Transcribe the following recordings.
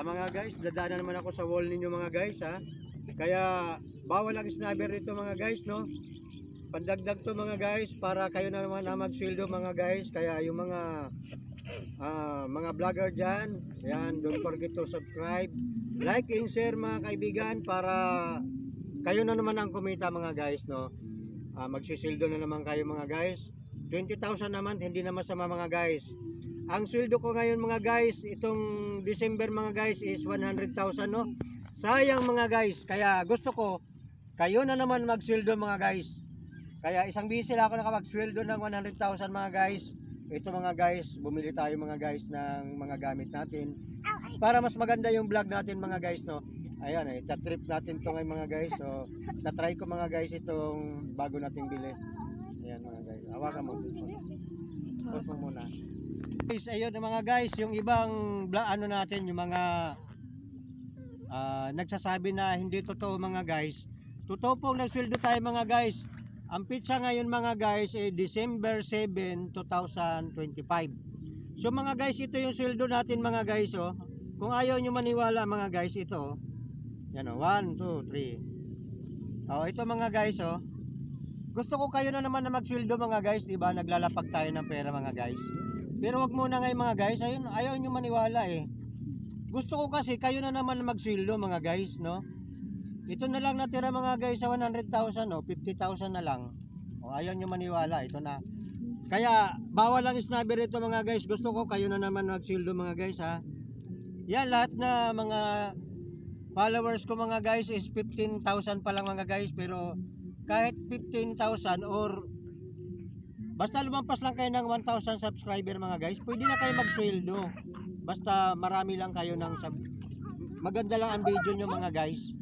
Mga guys, dadaan na naman ako sa wall ninyo mga guys ha. Kaya bawal ang snubber dito mga guys, no. Pandagdag to mga guys para kayo na naman ang magsweldo mga guys. Kaya yung mga vlogger dyan, yan, don't forget to subscribe, like and share mga kaibigan para kayo na naman ang kumita mga guys, no. Magsisildo na naman kayo mga guys. 20,000 naman, hindi na masama mga guys. Ang sweldo ko ngayon mga guys, itong December mga guys is 100,000, no. Sayang mga guys, kaya gusto ko kayo na naman magsweldo mga guys. Kaya isang bisil ako nakapagsweldo ng 100,000 mga guys. Ito mga guys, bumili tayo mga guys ng mga gamit natin para mas maganda yung vlog natin mga guys, no. Ayan, chat trip natin to ngayon mga guys. So, tatry ko mga guys itong bago nating bili. Ayan mga guys, hawakan mo. Pause mo muna. Guys, ayun mga guys, yung ibang ano natin, yung mga nagsasabi na hindi totoo mga guys. Totoo pong nagsweldo tayo mga guys. Ang pizza ngayon mga guys ay December 7, 2025. So mga guys, ito yung sweldo natin mga guys, oh. Kung ayaw nyo maniwala mga guys, ito, oh. Yan, oh, 1, 2, 3. Oh, ito mga guys, oh. Gusto ko kayo na naman na magsweldo mga guys, di ba? Naglalapag tayo ng pera mga guys. Pero wag muna ngayon mga guys, ayun, ayaw nyo maniwala eh. Gusto ko kasi kayo na naman na magsweldo mga guys, no? Ito na lang natira mga guys sa 100,000, no? 50,000 na lang. O, ayaw nyo maniwala, ito na. Kaya bawal lang snubber ito mga guys. Gusto ko kayo na naman magsweldo mga guys ha. Yan, lahat na mga followers ko mga guys is 15,000 pa lang mga guys. Pero kahit 15,000 or basta lumampas lang kayo ng 1,000 subscriber mga guys, pwede na kayo magsweldo. Basta marami lang kayo ng maganda lang ang video nyo mga guys,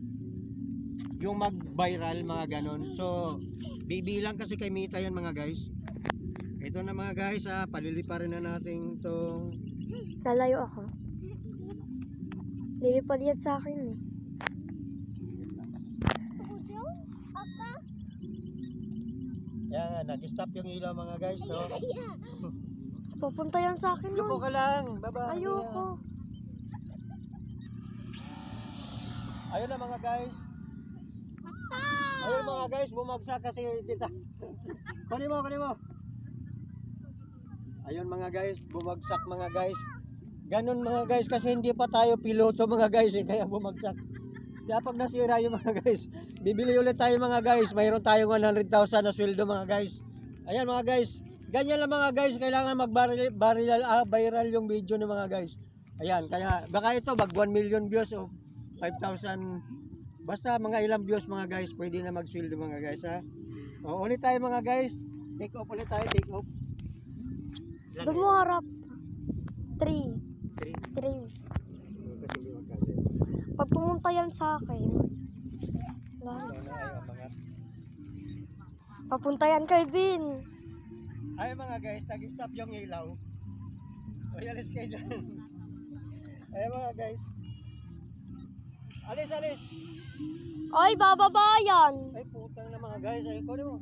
yung mag-viral mga ganon. So bibilang kasi kay Mita yan mga guys. Ito na mga guys ha, paliliparin na natin itong... Lalayo ako. Lilipad yan sa akin eh. Yan, nag-stop yung ilaw mga guys, no? Papunta yan sa akin Yuko nun. ka lang, baba. Ayoko. Ayun na mga guys. Ayun mga guys, bumagsak kasi dito. Kunin mo. Ayun mga guys, bumagsak mga guys. Ganun mga guys kasi hindi pa tayo piloto mga guys eh, kaya bumagsak. Kaya pag nasira yung mga guys, bibili ulit tayo mga guys. Mayroon tayong 100,000 na sweldo mga guys. Ayan mga guys, ganyan lang mga guys, kailangan viral yung video ng mga guys. Ayan, kaya baka ito mag 1 million views o 5,000, basta mga ilang views mga guys, pwede na magsweldo mga guys ha. O, ulit tayo mga guys, take off ulit tayo, take off. Doon mo harap. 3. Pag pumunta yan sa akin, papunta yan kay Vince. Ay mga guys, nag-stop yung ilaw. O, alis kayo dyan. Ay mga guys. Alis. Ay, bababa yan. Ay putang na mga guys. Ay ko mo.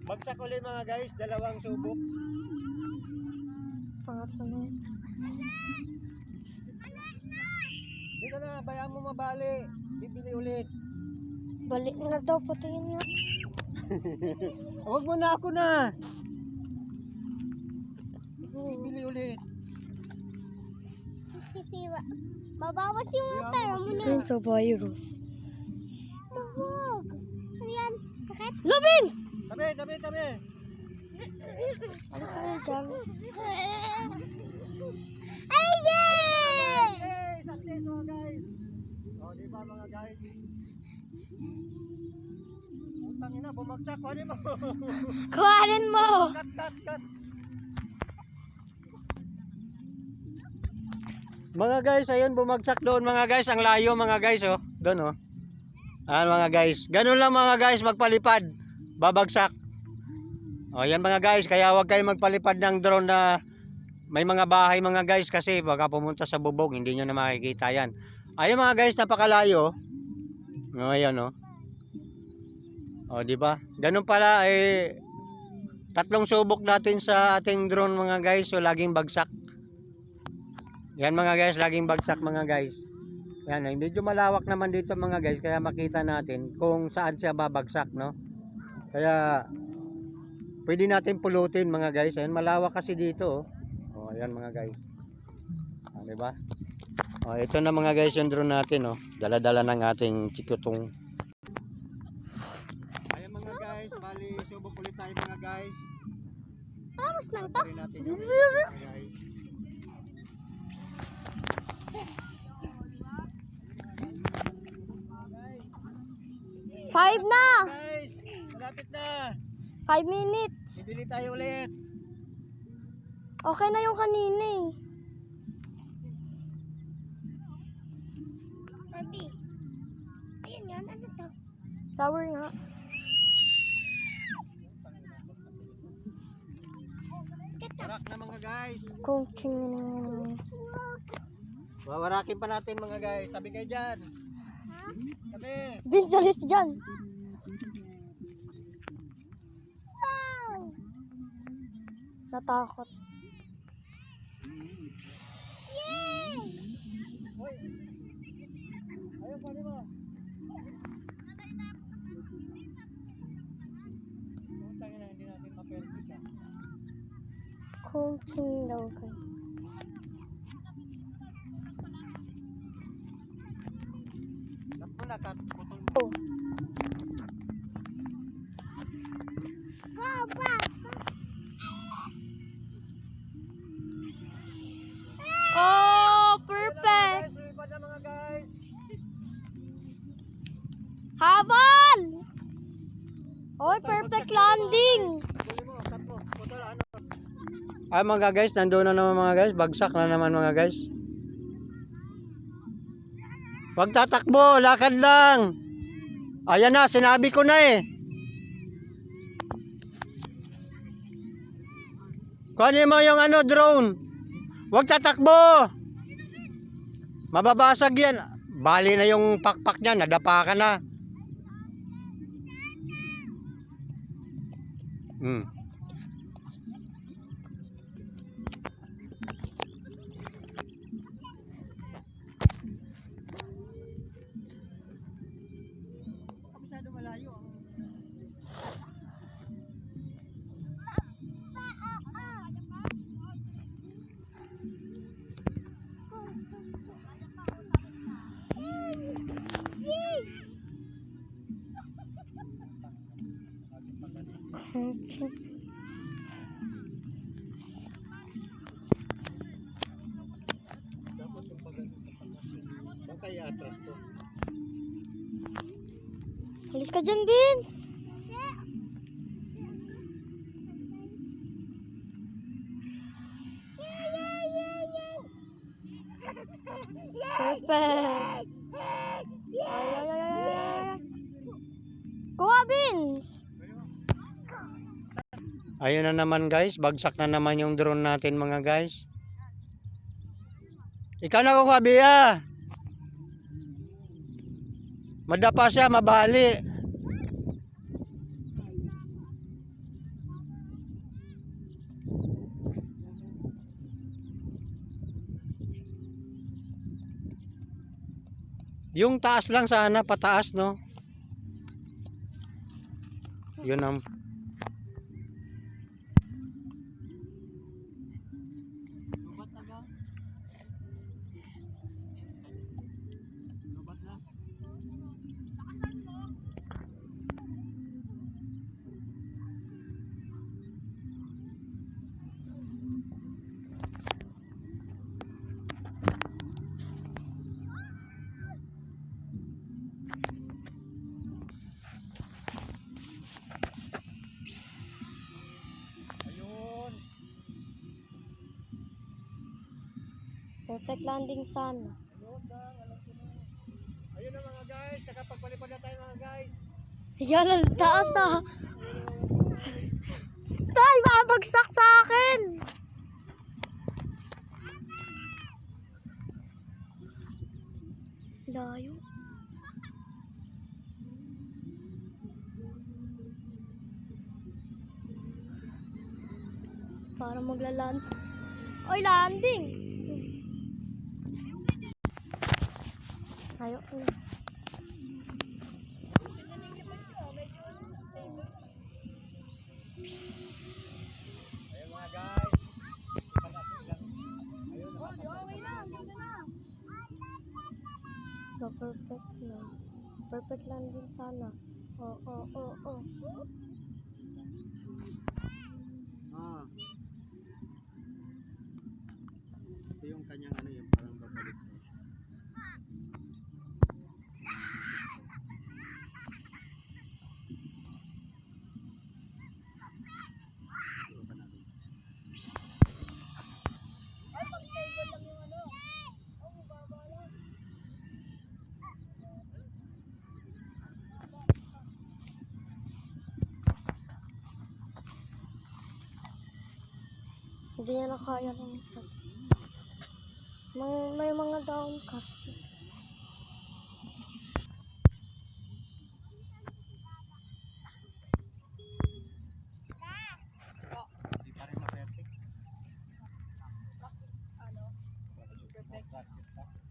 Bagsak ulit mga guys, dalawang subok. Pangatlo na yan. Dito na, bayaan mo mabali. Bibili ulit. Balik na daw, patingin nga. Huwag mo na, ako na. Bibili ulit. Sisiwa. Babawas yung mga pera mo na. Vince o virus. Huwag. Ano yan? Sakit? Lo, Vince! Tabi. Alas ka na dyan. Ay, yay! Hey, success mga guys. O, di ba mga guys? Putang ina, bumagsak. Kuhanin mo. Kuhanin mo! Cut. Mga guys, ayun bumagsak doon mga guys, ang layo mga guys, oh. Doon oh. Ayan mga guys. Ganun lang mga guys, magpalipad. Babagsak. O yan mga guys, kaya huwag kayo magpalipad ng drone na may mga bahay mga guys kasi baka pumunta sa bubog, hindi nyo na makikita yan. Ayun mga guys, napakalayo. O ayan oh. O di ba? Ganun pala eh, tatlong subok natin sa ating drone mga guys, so laging bagsak. Yan mga guys, laging bagsak mga guys. Yan, medyo malawak naman dito mga guys, kaya makita natin kung saan siya babagsak, no? Kaya pwede natin pulutin mga guys. Ayan, malawak kasi dito, oh. Oh, ayan mga guys. Ah, di ba? Oh, ito na mga guys yung drone natin, oh. Dala-dala ng ating chikutong. Ayan mga guys, bali subok ulit tayo mga guys. Tapos lang to. Patayin natin yung mga guys. Five na! Guys, malapit na. 5 minutes. Bibili tayo ulit. Okay na yung kanina eh. Sabi. Ayun yun. Ano to? Tower nga. Warak na mga guys. Coaching na. Wawarakin pa natin mga guys. Sabi kayo dyan. Sabi. Vince, alis dyan. Natakot. Hoy. Ayun pa mo. Utang na hindi natin ma-perfect. Coaching daw guys. Napo na putol. Oh. Go back. Oh, perfect. Sumipa na mga guys. Habal! Oh, perfect landing. Tuloy mo, tatlo. Putol ano. Ay mga guys, nandoon na naman mga guys. Bagsak na naman mga guys. Huwag tatakbo, lakad lang. Ayan na, sinabi ko na eh. Kunin mo yung ano, drone. Huwag tatakbo. Mababasag yan. Bali na yung pakpak niya, nadapa ka na. Masyado malayo. Coaching. Baka i-atras to. Alis ka dyan, Vince. Perfect. Ay. Kuha, Vince. Ayun na naman guys, bagsak na naman yung drone natin mga guys. Ikaw na kukuha, Bia. Madapa siya, mabali. Yung taas lang sana, pataas no. Yun ang Perfect landing sana. ayun na mga guys, nakapagpalipad na tayo mga guys. Yan, ang taas ah. Tay, babagsak sa akin. Layo. Para maglaland. Oy, landing. Ayok na. Ayun mga guys. So, perfect na. Perfect lang din sana. Oh, oh, oh, oh. Ah. Ito yung kanyang ano yung parang babalik. Hindi niya na kaya ng may mga daon kasi. Hindi pa rin ma-perfect. Practice pa.